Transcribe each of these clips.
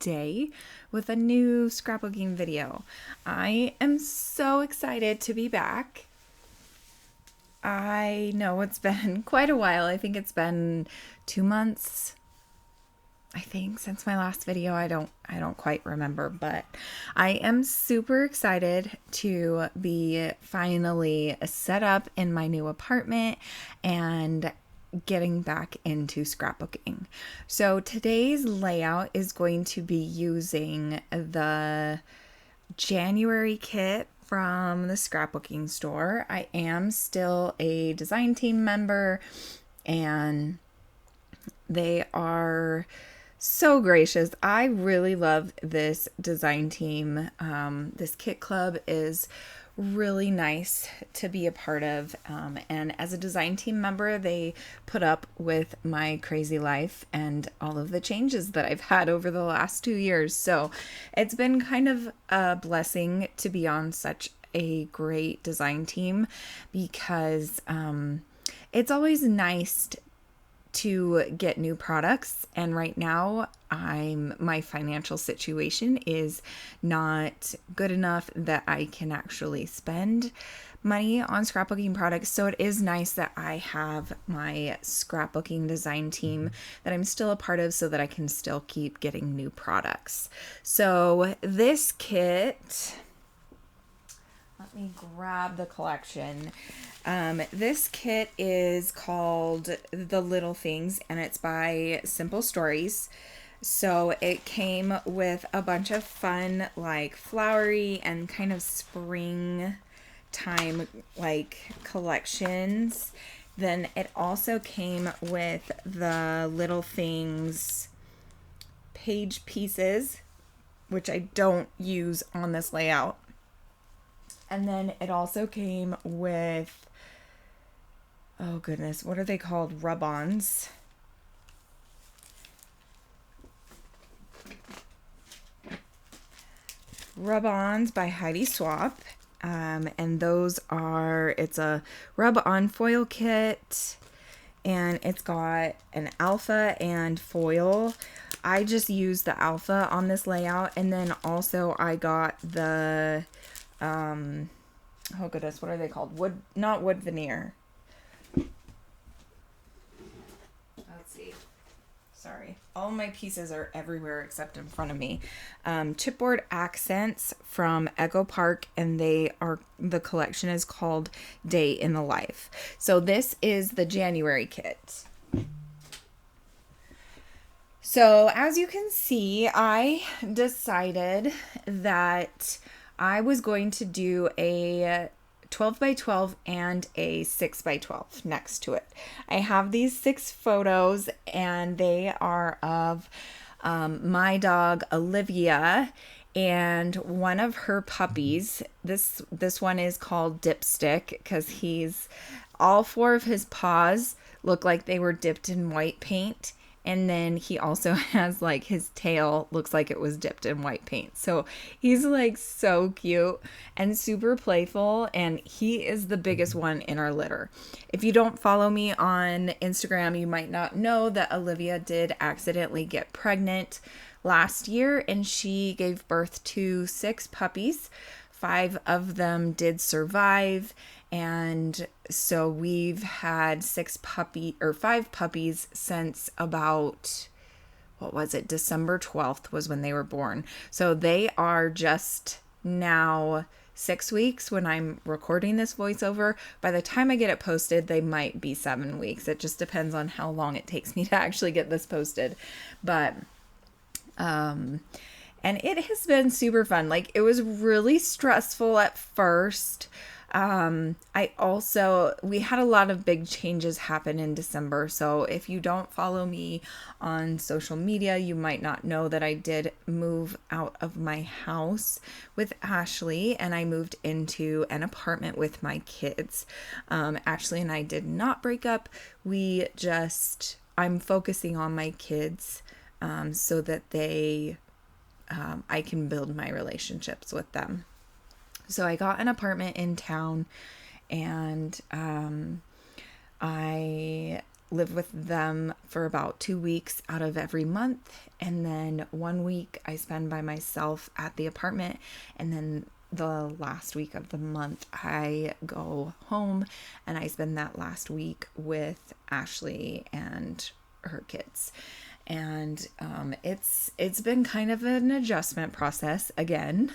today with a new scrapbooking video. I am so excited to be back. I know it's been quite a while. I think it's been 2 months, since my last video. I don't quite remember, but I am super excited to be finally set up in my new apartment and getting back into scrapbooking. So today's layout is going to be using the January kit from the scrapbooking store. I am still a design team member and they are so gracious. I really love this design team. This kit club is really nice to be a part of. And as a design team member, they put up with my crazy life and all of the changes that I've had over the last 2 years. So it's been kind of a blessing to be on such a great design team because it's always nice to get new products, and right now my financial situation is not good enough that I can actually spend money on scrapbooking products. So it is nice that I have my scrapbooking design team that I'm still a part of so that I can still keep getting new products. So this kit, let me grab the collection. This kit is called The Little Things, and it's by Simple Stories. So it came with a bunch of fun, like flowery and kind of springtime like collections. Then it also came with the Little Things page pieces, which I don't use on this layout. And then it also came with, oh goodness, what are they called? Rub-ons. Rub-ons by Heidi Swap. And those are, it's a rub-on foil kit. And it's got an alpha and foil. I just used the alpha on this layout. And then also I got the... oh goodness, what are they called? Not wood veneer. Let's see. Sorry. All my pieces are everywhere except in front of me. Chipboard accents from Echo Park, and the collection is called Day in the Life. So this is the January kit. So as you can see, I decided that I was going to do a 12 by 12 and a 6 by 12 next to it. I have these 6 photos, and they are of my dog Olivia and one of her puppies. This one is called Dipstick because all 4 of his paws look like they were dipped in white paint. And then he also has like his tail looks like it was dipped in white paint. So he's like so cute and super playful, and he is the biggest one in our litter. If you don't follow me on Instagram, you might not know that Olivia did accidentally get pregnant last year, and she gave birth to 6 puppies. 5 of them did survive, and so we've had 5 puppies since about, December 12th was when they were born. So they are just now 6 weeks when I'm recording this voiceover. By the time I get it posted, they might be 7 weeks. It just depends on how long it takes me to actually get this posted. But, and it has been super fun. Like, it was really stressful at first. We had a lot of big changes happen in December. So if you don't follow me on social media, you might not know that I did move out of my house with Ashley, and I moved into an apartment with my kids. Ashley and I did not break up. I'm focusing on my kids, so that I can build my relationships with them. So I got an apartment in town, and I live with them for about 2 weeks out of every month. And then 1 week I spend by myself at the apartment. And then the last week of the month I go home and I spend that last week with Ashley and her kids. And it's been kind of an adjustment process again.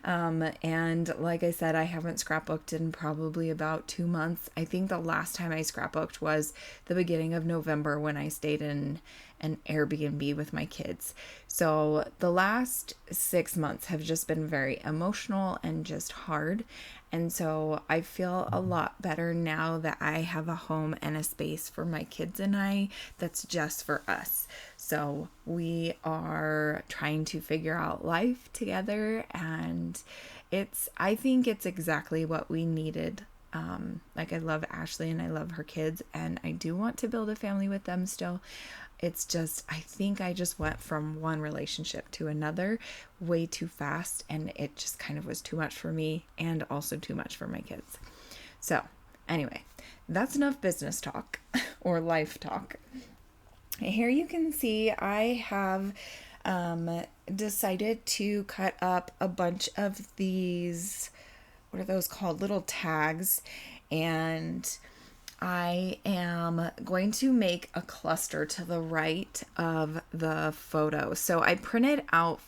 And like I said, I haven't scrapbooked in probably about 2 months. I think the last time I scrapbooked was the beginning of November when I stayed in an Airbnb with my kids. So the last 6 months have just been very emotional and just hard. And so I feel a lot better now that I have a home and a space for my kids and I that's just for us. So we are trying to figure out life together, and I think it's exactly what we needed. Like, I love Ashley and I love her kids, and I do want to build a family with them still. It's just, I think I just went from one relationship to another way too fast, and it just kind of was too much for me and also too much for my kids. So anyway, that's enough business talk or life talk. Here you can see I have decided to cut up a bunch of these, what are those called? Little tags. And I am going to make a cluster to the right of the photo. So I printed out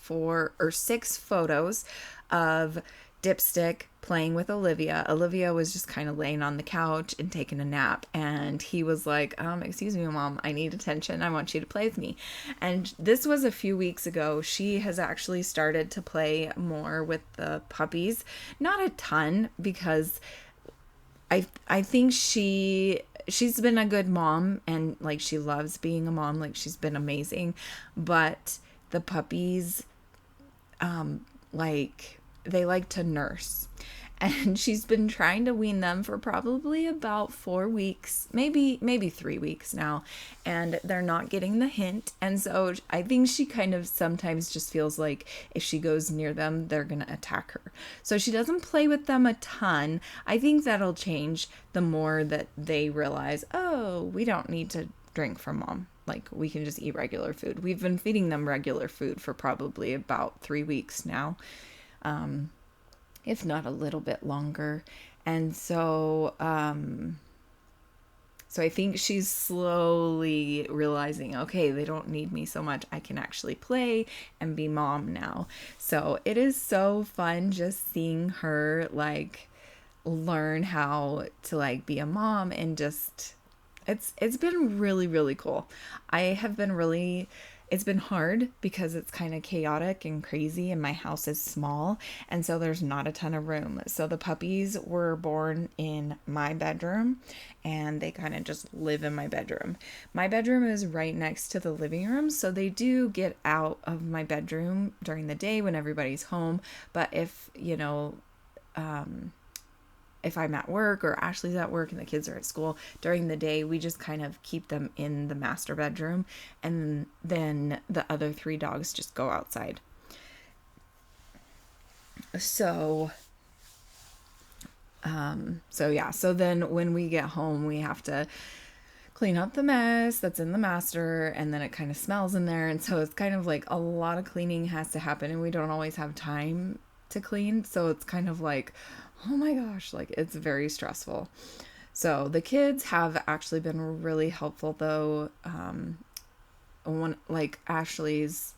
6 photos of Dipstick playing with Olivia. Olivia was just kind of laying on the couch and taking a nap, and he was like, excuse me, Mom, I need attention. I want you to play with me. And this was a few weeks ago. She has actually started to play more with the puppies. Not a ton, because I think she's been a good mom, and like, she loves being a mom. Like, she's been amazing, but the puppies, they like to nurse, and she's been trying to wean them for probably about 4 weeks, maybe 3 weeks now, and they're not getting the hint. And so I think she kind of sometimes just feels like if she goes near them, they're gonna attack her. So she doesn't play with them a ton. I think that'll change the more that they realize, oh, we don't need to drink from Mom. Like, we can just eat regular food. We've been feeding them regular food for probably about 3 weeks now. If not a little bit longer. And so I think she's slowly realizing, okay, they don't need me so much. I can actually play and be Mom now. So it is so fun just seeing her like learn how to like be a mom, and just it's been really, really cool. It's been hard because it's kind of chaotic and crazy, and my house is small, and so there's not a ton of room. So the puppies were born in my bedroom, and they kind of just live in my bedroom. My bedroom is right next to the living room, so they do get out of my bedroom during the day when everybody's home. But if I'm at work or Ashley's at work and the kids are at school during the day, we just kind of keep them in the master bedroom, and then the other 3 dogs just go outside. So then when we get home, we have to clean up the mess that's in the master, and then it kind of smells in there. And so it's kind of like a lot of cleaning has to happen, and we don't always have time to clean. So it's kind of like, oh my gosh, like, it's very stressful. So the kids have actually been really helpful though. One of Ashley's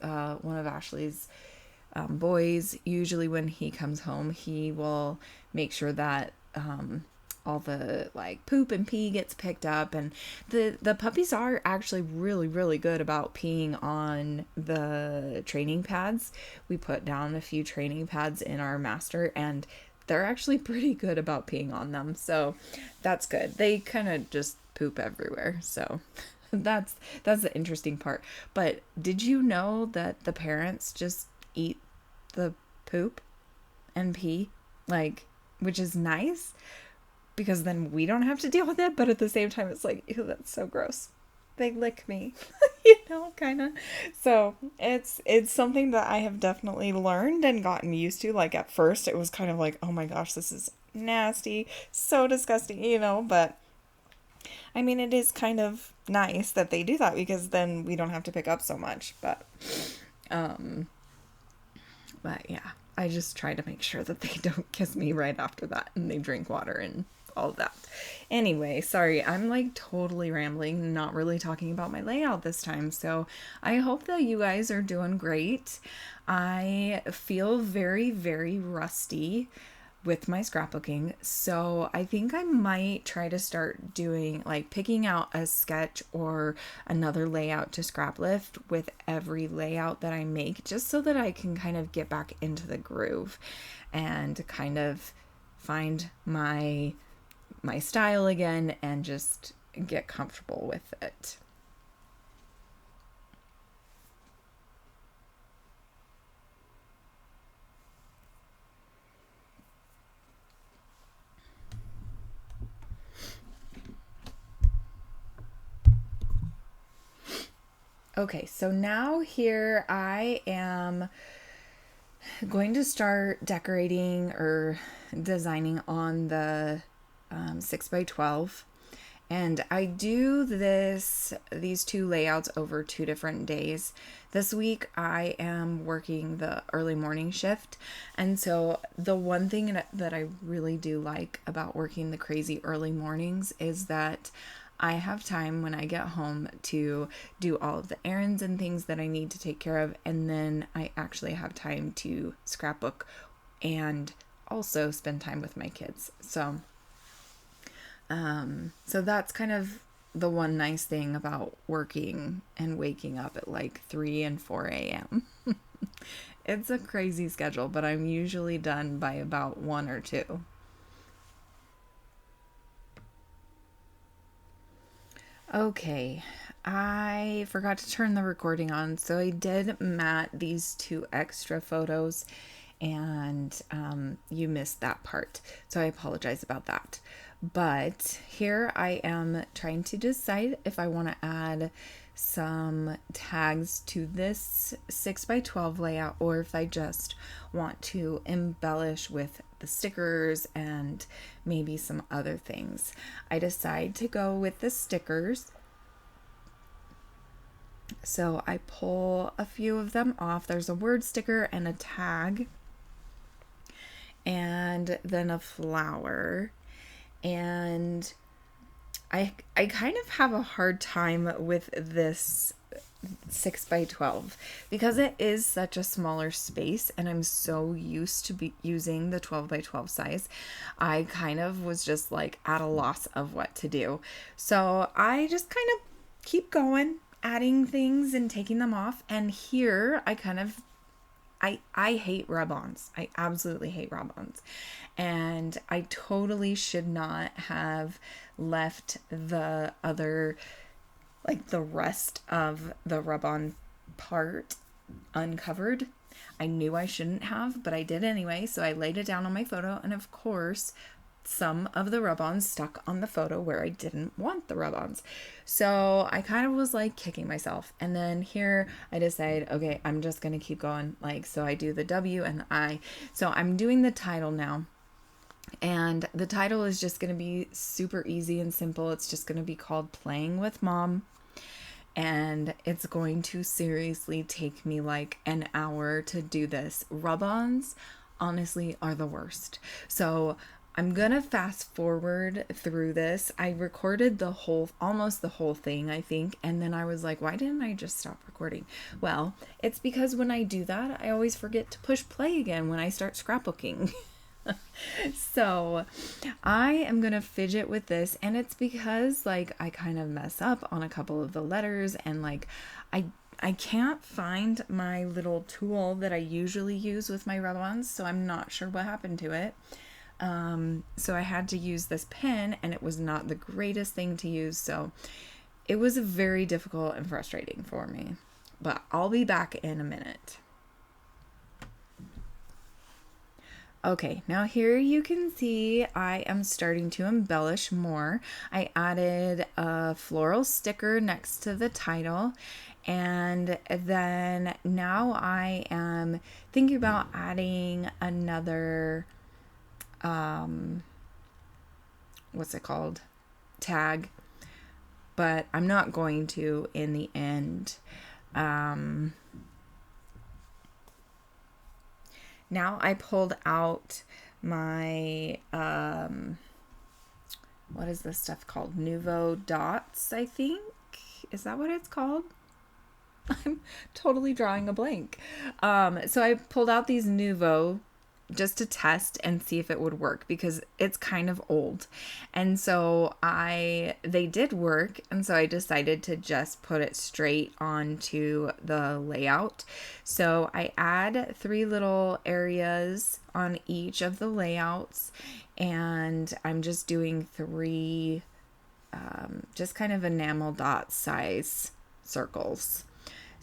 boys, usually when he comes home, he will make sure that all the like poop and pee gets picked up, and the puppies are actually really, really good about peeing on the training pads. We put down a few training pads in our master, and they're actually pretty good about peeing on them. So that's good. They kind of just poop everywhere. So that's the interesting part. But did you know that the parents just eat the poop and pee, like, which is nice because then we don't have to deal with it. But at the same time, it's like, ew, that's so gross. They lick me, kind of. So it's something that I have definitely learned and gotten used to. Like, at first it was kind of like, oh my gosh, this is nasty, so disgusting, but I mean, it is kind of nice that they do that because then we don't have to pick up so much. Um, but yeah, I just try to make sure that they don't kiss me right after that and they drink water and all of that. Anyway, sorry, I'm like totally rambling, not really talking about my layout this time. So I hope that you guys are doing great. I feel very, very rusty with my scrapbooking. So I think I might try to start doing like picking out a sketch or another layout to scrap lift with every layout that I make, just so that I can kind of get back into the groove and kind of find my style again and just get comfortable with it. Okay, so now here I am going to start decorating or designing on the 6x12. And I do these two layouts over 2 different days. This week I am working the early morning shift. And so the one thing that I really do like about working the crazy early mornings is that I have time when I get home to do all of the errands and things that I need to take care of. And then I actually have time to scrapbook and also spend time with my kids. So that's kind of the one nice thing about working and waking up at like 3 and 4 a.m. It's a crazy schedule, but I'm usually done by about 1 or 2. Okay, I forgot to turn the recording on, so I did mat these 2 extra photos, and you missed that part, so I apologize about that. But here I am trying to decide if I want to add some tags to this 6x12 layout or if I just want to embellish with the stickers and maybe some other things. I decide to go with the stickers. So I pull a few of them off. There's a word sticker and a tag, and then a flower. And I kind of have a hard time with this 6x12 because it is such a smaller space and I'm so used to be using the 12x12 size. I kind of was just like at a loss of what to do. So I just kind of keep going, adding things and taking them off. And here I hate rub-ons. I absolutely hate rub-ons. And I totally should not have left the other, like the rest of the rub-on part uncovered. I knew I shouldn't have, but I did anyway. So I laid it down on my photo. And of course, some of the rub-ons stuck on the photo where I didn't want the rub-ons. So I kind of was like kicking myself. And then here I decide, okay, I'm just going to keep going. Like, so I do the W and the I. So I'm doing the title now. And the title is just going to be super easy and simple. It's just going to be called Playing with Mom. And it's going to seriously take me like an hour to do this. Rub-ons honestly are the worst. So I'm gonna fast forward through this. I recorded almost the whole thing, I think, and then I was like, why didn't I just stop recording? Well, it's because when I do that, I always forget to push play again when I start scrapbooking. So I am gonna fidget with this, and it's because like I kind of mess up on a couple of the letters, and like I can't find my little tool that I usually use with my rub-ons, so I'm not sure what happened to it. So I had to use this pen, and it was not the greatest thing to use, so it was very difficult and frustrating for me. But I'll be back in a minute. Okay, now here you can see I am starting to embellish more. I added a floral sticker next to the title, and then now I am thinking about adding another what's it called? Tag. but I'm not going to in the end. Now I pulled out my, what is this stuff called? Nouveau Dots, I think. Is that what it's called? I'm totally drawing a blank. So I pulled out these Nouveau just to test and see if it would work, because it's kind of old. And so they did work, and so I decided to just put it straight onto the layout. So I add 3 little areas on each of the layouts, and I'm just doing 3 just kind of enamel dot size circles.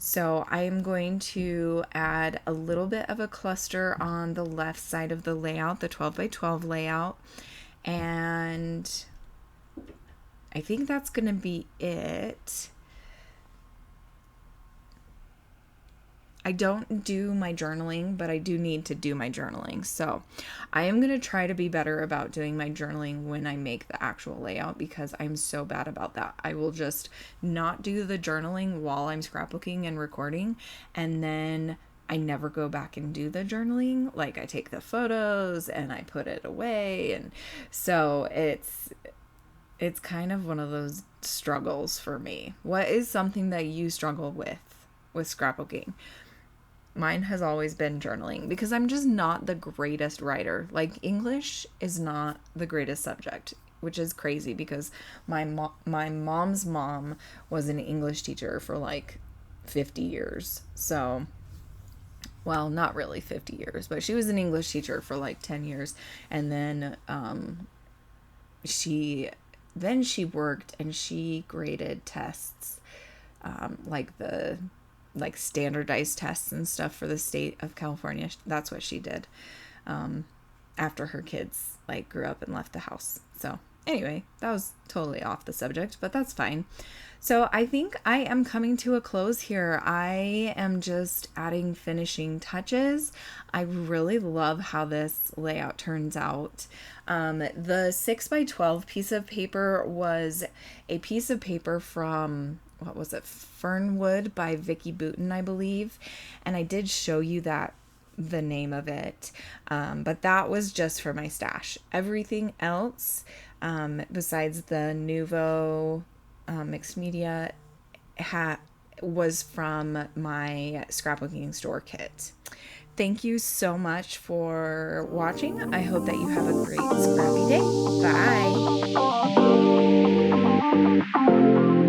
So I'm going to add a little bit of a cluster on the left side of the layout, the 12 by 12 layout. And I think that's going to be it. I don't do my journaling, but I do need to do my journaling. So I am going to try to be better about doing my journaling when I make the actual layout, because I'm so bad about that. I will just not do the journaling while I'm scrapbooking and recording, and then I never go back and do the journaling. Like, I take the photos and I put it away, and so it's kind of one of those struggles for me. What is something that you struggle with scrapbooking? Mine has always been journaling, because I'm just not the greatest writer. Like, English is not the greatest subject, which is crazy, because my mom's mom was an English teacher for like 50 years. So, well, not really 50 years, but she was an English teacher for like 10 years. And then she worked and she graded tests, like standardized tests and stuff for the state of California. That's what she did after her kids like grew up and left the house. So anyway, that was totally off the subject, but that's fine. So I think I am coming to a close here. I am just adding finishing touches. I really love how this layout turns out. The 6 by 12 piece of paper was a piece of paper from, what was it, Fernwood by Vicky Booten, I believe. And I did show you the name of it. But that was just for my stash. Everything else, besides the Nouveau mixed media, was from my scrapbooking store kit. Thank you so much for watching. I hope that you have a great scrappy day. Bye.